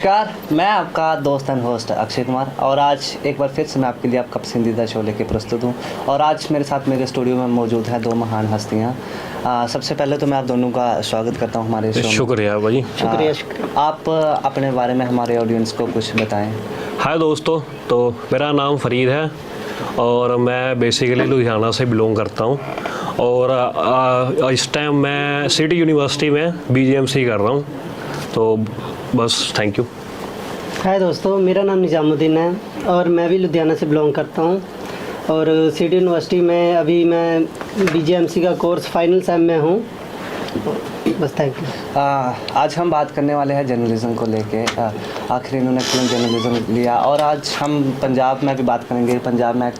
नमस्कार, मैं आपका दोस्त एंड होस्ट अक्षय कुमार और आज एक बार फिर से मैं आपके लिए आपका पसंदीदा शो लेके प्रस्तुत हूँ। और आज मेरे साथ मेरे स्टूडियो में मौजूद है दो महान हस्तियाँ। सबसे पहले तो मैं आप दोनों का स्वागत करता हूँ हमारे शो में। शुक्रिया भाई। शुक्रिया। आप अपने बारे में हमारे ऑडियंस को कुछ बताएं। हाय दोस्तों, तो मेरा नाम फरीद है और मैं बेसिकली लुधियाना से बिलोंग करता हूँ और इस टाइम मैं सिटी यूनिवर्सिटी में BGMC कर रहा हूँ। तो बस थैंक यू। हाय दोस्तों, मेरा नाम निजामुद्दीन है और मैं भी लुधियाना से बिलोंग करता हूँ और सिटी यूनिवर्सिटी में अभी मैं BGMC का कोर्स फाइनल सेम में हूँ। बस थैंक यू। आज हम बात करने वाले हैं जर्नलिज्म को लेके। आखिर इन्होंने क्यों जर्नलिज्म लिया और आज हम पंजाब में भी बात करेंगे, पंजाब में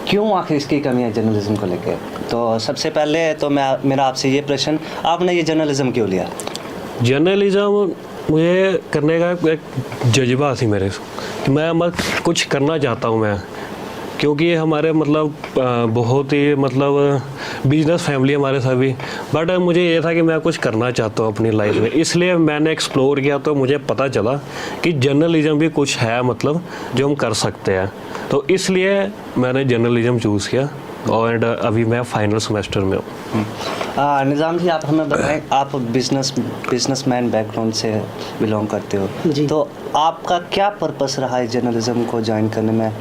क्यों आखिर इसकी कमी है जर्नलिज्म को लेके। तो सबसे पहले तो मेरा आपसे ये प्रश्न, आपने ये जर्नलिज्म क्यों लिया? जर्नलिज्म मुझे करने का एक जज्बा थी मेरे कि मैं कुछ करना चाहता हूँ मैं, क्योंकि हमारे मतलब बहुत ही मतलब बिजनेस फैमिली हमारे सभी, बट मुझे ये था कि मैं कुछ करना चाहता हूँ अपनी लाइफ में। इसलिए मैंने एक्सप्लोर किया तो मुझे पता चला कि जर्नलिज्म भी कुछ है मतलब जो हम कर सकते हैं। तो इसलिए मैंने जर्नलिज्म चूज़ किया और अभी मैं फाइनल सेमेस्टर में हूँ। निज़ाम जी, आप हमें बताएं, आप बिजनेसमैन बैकग्राउंड से बिलोंग करते हो जी। तो आपका क्या पर्पस रहा है जर्नलिज्म को ज्वाइन करने में?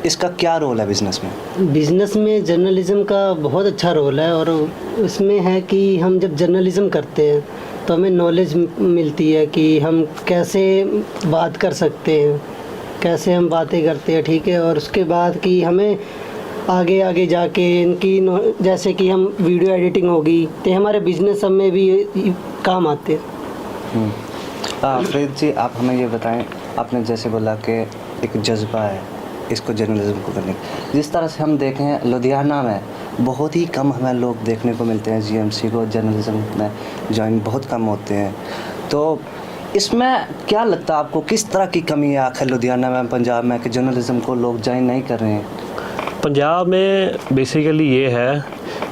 इसका क्या रोल है बिज़नेस में? बिज़नेस में जर्नलिज्म का बहुत अच्छा रोल है और इसमें है कि हम जब जर्नलिज्म करते हैं तो हमें नॉलेज मिलती है कि हम कैसे बात कर सकते हैं, कैसे हम बातें करते हैं, ठीक है। और उसके बाद कि हमें आगे जाके इनकी जैसे कि हम वीडियो एडिटिंग होगी तो हमारे बिजनेस सब में भी काम आते हैं। फरीद जी, आप हमें ये बताएं, आपने जैसे बोला कि एक जज्बा है इसको जर्नलिज्म को करने का। जिस तरह से हम देखें लुधियाना में बहुत ही कम हमें लोग देखने को मिलते हैं GMC को जर्नलिज्म में ज्वाइन बहुत कम होते हैं। तो इसमें क्या लगता है आपको, किस तरह की कमी है आखिर लुधियाना में, पंजाब में कि जर्नलिज्म को लोग ज्वाइन नहीं कर रहे हैं? पंजाब में बेसिकली ये है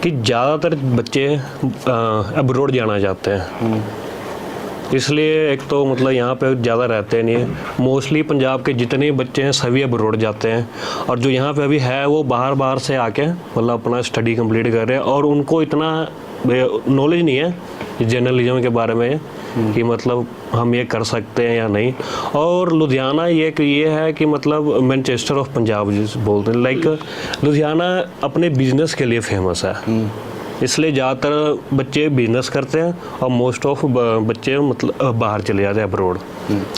कि ज़्यादातर बच्चे अब्रॉड जाना चाहते हैं, इसलिए एक तो मतलब यहाँ पे ज़्यादा रहते नहीं है। मोस्टली पंजाब के जितने बच्चे हैं सभी अब्रॉड जाते हैं और जो यहाँ पे अभी है वो बाहर से आके मतलब अपना स्टडी कंप्लीट कर रहे हैं और उनको इतना नॉलेज नहीं है जर्नलिज्म के बारे में कि मतलब हम ये कर सकते हैं या नहीं। और लुधियाना ये है कि मतलब मैनचेस्टर ऑफ पंजाब जिस बोलते हैं, लाइक लुधियाना अपने बिजनेस के लिए फेमस है, इसलिए ज़्यादातर बच्चे बिजनेस करते हैं और मोस्ट ऑफ बच्चे मतलब बाहर चले जाते हैं अब्रॉड,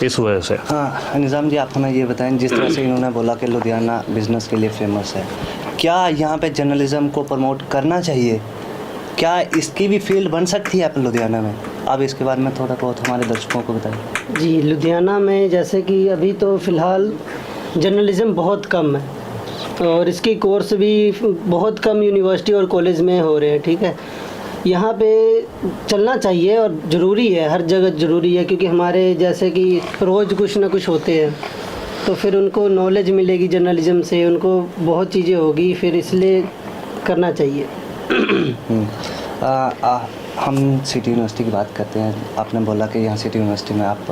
इस वजह से। हाँ निज़ाम जी, आप हमें ये बताएं, जिस तरह से इन्होंने बोला कि लुधियाना बिजनेस के लिए फेमस है, क्या यहाँ पे जर्नलिज्म को प्रमोट करना चाहिए? क्या इसकी भी फील्ड बन सकती है लुधियाना में? आप इसके बारे में थोड़ा बहुत हमारे दर्शकों को बताइए। जी, लुधियाना में जैसे कि अभी तो फ़िलहाल जर्नलिज्म बहुत कम है और इसके कोर्स भी बहुत कम यूनिवर्सिटी और कॉलेज में हो रहे हैं, ठीक है। यहाँ पे चलना चाहिए और ज़रूरी है, हर जगह ज़रूरी है, क्योंकि हमारे जैसे कि रोज़ कुछ ना कुछ होते हैं तो फिर उनको नॉलेज मिलेगी जर्नलिज्म से, उनको बहुत चीज़ें होगी, फिर इसलिए करना चाहिए। हम सिटी यूनिवर्सिटी की बात करते हैं। आपने बोला कि यहाँ सिटी यूनिवर्सिटी में आप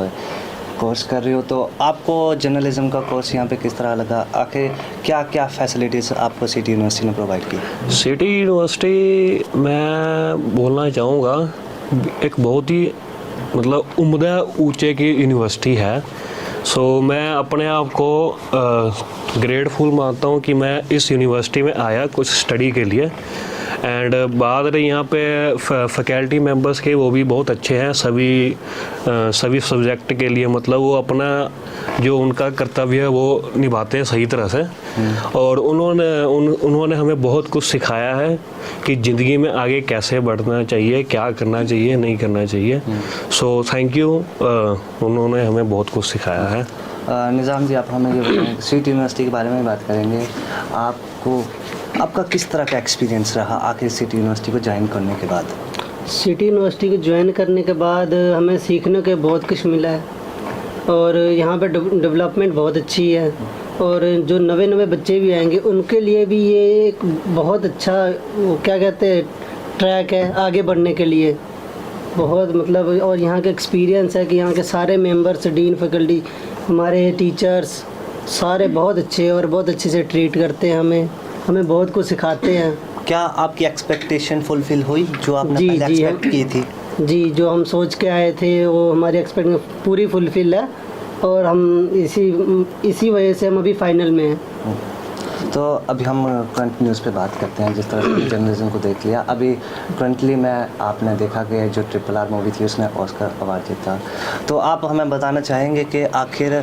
कोर्स कर रहे हो, तो आपको जर्नलिज्म का कोर्स यहाँ पे किस तरह लगा? आखिर क्या क्या फैसिलिटीज़ आपको सिटी यूनिवर्सिटी ने प्रोवाइड की? सिटी यूनिवर्सिटी मैं बोलना चाहूँगा एक बहुत ही मतलब उम्दा ऊंचे की यूनिवर्सिटी है। सो मैं अपने आप को ग्रेटफुल मानता हूँ कि मैं इस यूनिवर्सिटी में आया कुछ स्टडी के लिए। एंड बाद में यहाँ पे फैकल्टी मेंबर्स के वो भी बहुत अच्छे हैं, सभी सब्जेक्ट के लिए मतलब वो अपना जो उनका कर्तव्य है वो निभाते हैं सही तरह से। और उन्होंने हमें बहुत कुछ सिखाया है कि ज़िंदगी में आगे कैसे बढ़ना चाहिए, क्या करना चाहिए, नहीं करना चाहिए। सो थैंक यू, उन्होंने हमें बहुत कुछ सिखाया है। निज़ाम जी, आप हमें ये बताएं, सिटी यूनिवर्सिटी के बारे में बात करेंगे। आपका किस तरह का एक्सपीरियंस रहा आखिर सिटी यूनिवर्सिटी को ज्वाइन करने के बाद? सिटी यूनिवर्सिटी को ज्वाइन करने के बाद हमें सीखने के बहुत कुछ मिला है और यहाँ पे डेवलपमेंट बहुत अच्छी है और जो नए बच्चे भी आएंगे उनके लिए भी ये एक बहुत अच्छा वो क्या कहते हैं ट्रैक है आगे बढ़ने के लिए। बहुत मतलब, और यहाँ का एक्सपीरियंस है कि यहाँ के सारे मेंबर्स, डीन, फैकल्टी, हमारे टीचर्स सारे बहुत अच्छे और बहुत अच्छे से ट्रीट करते हैं हमें बहुत कुछ सिखाते हैं। क्या आपकी एक्सपेक्टेशन फुलफिल हुई जो आपने जी, पहले जी, एक्सपेक्ट की थी? जी, जो हम सोच के आए थे वो हमारी एक्सपेक्टेशन पूरी फुलफिल है, और हम इसी वजह से हम अभी फाइनल में हैं। तो अभी हम करंट न्यूज़ पे बात करते हैं। जिस तरह से जर्नलिज्म को देख लिया, अभी करंटली में आपने देखा कि जो RRR मूवी थी उसने ऑस्कर अवार्ड जीता। तो आप हमें बताना चाहेंगे कि आखिर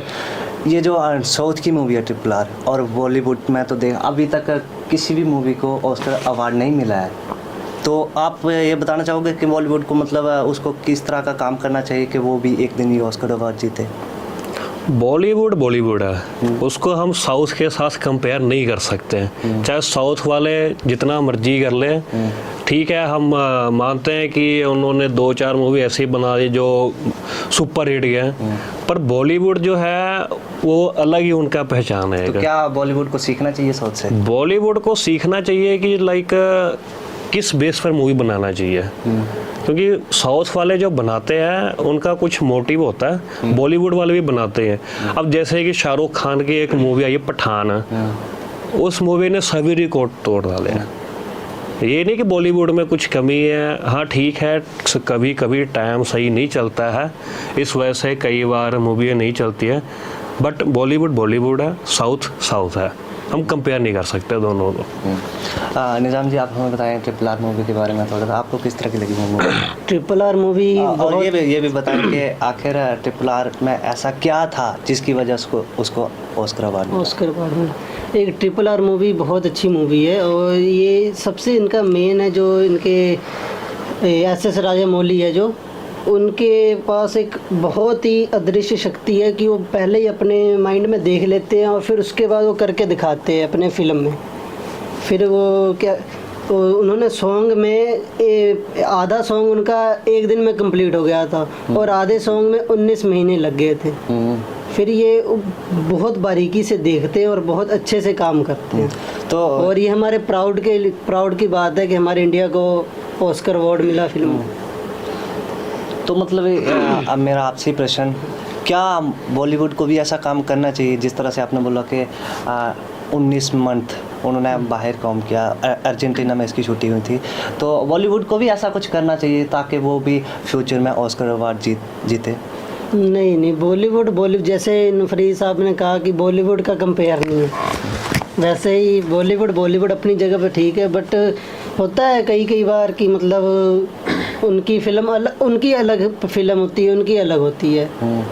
ये जो साउथ की मूवी है RRR, और बॉलीवुड में तो देख अभी तक किसी भी मूवी को ऑस्कर अवार्ड नहीं मिला है, तो आप ये बताना चाहोगे कि बॉलीवुड को मतलब उसको किस तरह का काम करना चाहिए कि वो भी एक दिन ये ऑस्कर अवार्ड जीते? बॉलीवुड है, उसको हम साउथ के साथ कंपेयर नहीं कर सकते हैं। चाहे साउथ वाले जितना मर्जी कर ले, ठीक है, हम मानते हैं कि उन्होंने 2-4 मूवी ऐसी बना दी जो सुपर हिट गए, पर बॉलीवुड जो है वो अलग ही उनका पहचान है। तो क्या बॉलीवुड को सीखना चाहिए साउथ से? बॉलीवुड को सीखना चाहिए कि लाइक किस बेस पर मूवी बनाना चाहिए, क्योंकि साउथ वाले जो बनाते हैं उनका कुछ मोटिव होता है, बॉलीवुड वाले भी बनाते हैं। अब जैसे कि शाहरुख खान की एक मूवी आई है पठान, उस मूवी ने सभी रिकॉर्ड तोड़ डाले हैं। ये नहीं कि बॉलीवुड में कुछ कमी है, हाँ ठीक है, कभी कभी टाइम सही नहीं चलता है, इस वजह से कई बार मूवी नहीं चलती है, बट बॉलीवुड है, साउथ है, हम कंपेयर नहीं कर सकते दोनों को। निज़ाम जी, आप हमें बताएं RRR मूवी के बारे में थोड़ा सा, आपको किस तरह की लगी मूवी? RRR मूवी और ये भी बताएं कि आखिर RRR में ऐसा क्या था जिसकी वजह उसको ऑस्कर अवार्ड में एक RRR मूवी बहुत अच्छी मूवी है, और ये सबसे इनका मेन है जो इनके SS राजामौली है, जो उनके पास एक बहुत ही अदृश्य शक्ति है कि वो पहले ही अपने माइंड में देख लेते हैं और फिर उसके बाद वो करके दिखाते हैं अपने फिल्म में। फिर वो क्या, तो उन्होंने सॉन्ग में आधा सॉन्ग उनका एक दिन में कंप्लीट हो गया था, और आधे सॉन्ग में 19 महीने लग गए थे। फिर ये बहुत बारीकी से देखते हैं और बहुत अच्छे से काम करते हैं। तो और ये हमारे प्राउड की बात है कि हमारे इंडिया को ऑस्कर अवार्ड मिला फिल्म। तो मतलब अब मेरा आपसे प्रश्न, क्या बॉलीवुड को भी ऐसा काम करना चाहिए जिस तरह से आपने बोला कि 19 मंथ उन्होंने बाहर काम किया, अर्जेंटीना में इसकी शूटिंग हुई थी, तो बॉलीवुड को भी ऐसा कुछ करना चाहिए ताकि वो भी फ्यूचर में ऑस्कर अवार्ड जीते? नहीं, बॉलीवुड जैसे फरीद साहब ने कहा कि बॉलीवुड का कंपेयर नहीं है, वैसे ही बॉलीवुड अपनी जगह पे ठीक है, बट होता है कई बार कि मतलब उनकी फिल्म उनकी अलग फिल्म होती है, उनकी अलग होती है।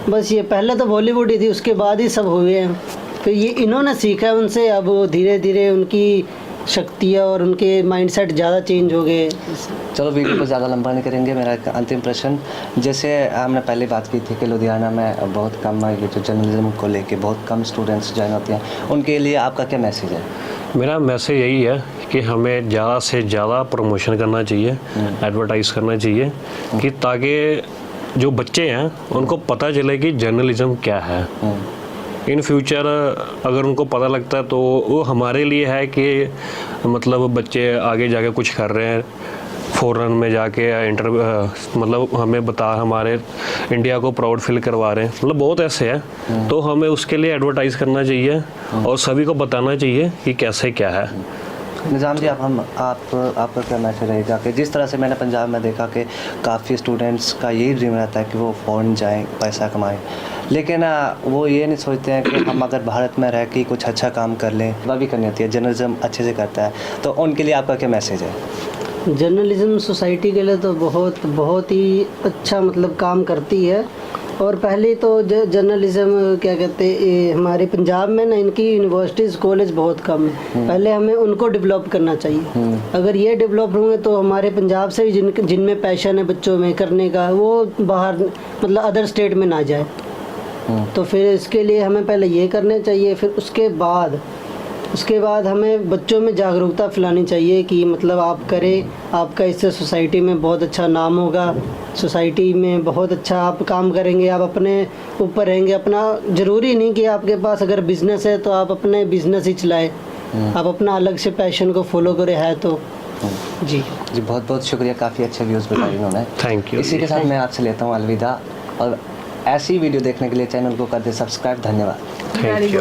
बस ये पहले तो बॉलीवुड ही थी, उसके बाद ही सब हुए हैं, फिर ये इन्होंने सीखा उनसे, अब धीरे धीरे उनकी शक्तियाँ और उनके माइंडसेट ज़्यादा चेंज हो गए। चलो वीडियो को ज़्यादा लंबा नहीं करेंगे। मेरा एक अंतिम प्रश्न, जैसे हमने पहले बात की थी कि लुधियाना में बहुत कम ये जो जर्नलिज्म को लेके बहुत कम स्टूडेंट्स ज्वाइन होते हैं, उनके लिए आपका क्या मैसेज है? मेरा मैसेज यही है कि हमें ज़्यादा से ज़्यादा प्रमोशन करना चाहिए, एडवर्टाइज़ करना चाहिए, कि ताकि जो बच्चे हैं उनको पता चले कि जर्नलिज्म क्या है। इन फ्यूचर अगर उनको पता लगता है तो वो हमारे लिए है कि मतलब बच्चे आगे जाके कुछ कर रहे हैं, फॉरेन में जाके मतलब हमें हमारे इंडिया को प्राउड फील करवा रहे हैं, मतलब बहुत ऐसे हैं। तो हमें उसके लिए एडवर्टाइज़ करना चाहिए और सभी को बताना चाहिए कि कैसे क्या है। निज़ाम जी, आपका क्या मैसेज रहेगा कि जिस तरह से मैंने पंजाब में देखा कि काफ़ी स्टूडेंट्स का यही ड्रीम रहता है कि वो फ़ॉरेन जाएं, पैसा कमाएं, लेकिन वो ये नहीं सोचते हैं कि हम अगर भारत में रह के कुछ अच्छा काम कर लें, वह भी करनी होती है, जर्नलिज्म अच्छे से करता है, तो उनके लिए आपका क्या मैसेज है? जर्नलिज्म सोसाइटी के लिए तो बहुत ही अच्छा मतलब काम करती है। और पहले तो जर्नलिज्म क्या कहते हैं, हमारे पंजाब में ना इनकी यूनिवर्सिटीज़ कॉलेज बहुत कम है, पहले हमें उनको डेवलप करना चाहिए। अगर ये डेवलप होंगे तो हमारे पंजाब से भी जिनमें पैशन है बच्चों में करने का, वो बाहर मतलब अदर स्टेट में ना जाए। तो फिर इसके लिए हमें पहले ये करना चाहिए, फिर उसके बाद हमें बच्चों में जागरूकता फैलानी चाहिए कि मतलब आप करें, आपका इससे सोसाइटी में बहुत अच्छा नाम होगा, सोसाइटी में बहुत अच्छा आप काम करेंगे, आप अपने ऊपर रहेंगे। अपना ज़रूरी नहीं कि आपके पास अगर बिज़नेस है तो आप अपने बिज़नेस ही चलाएं, आप अपना अलग से पैशन को फॉलो करें है तो। जी। जी बहुत बहुत शुक्रिया, काफ़ी अच्छे व्यूज़ बताए इन्होंने। Thank you. इसी के साथ मैं आपसे लेता हूँ अलविदा, और ऐसी वीडियो देखने के लिए चैनल को कर दे सब्सक्राइब। धन्यवाद। Thank you.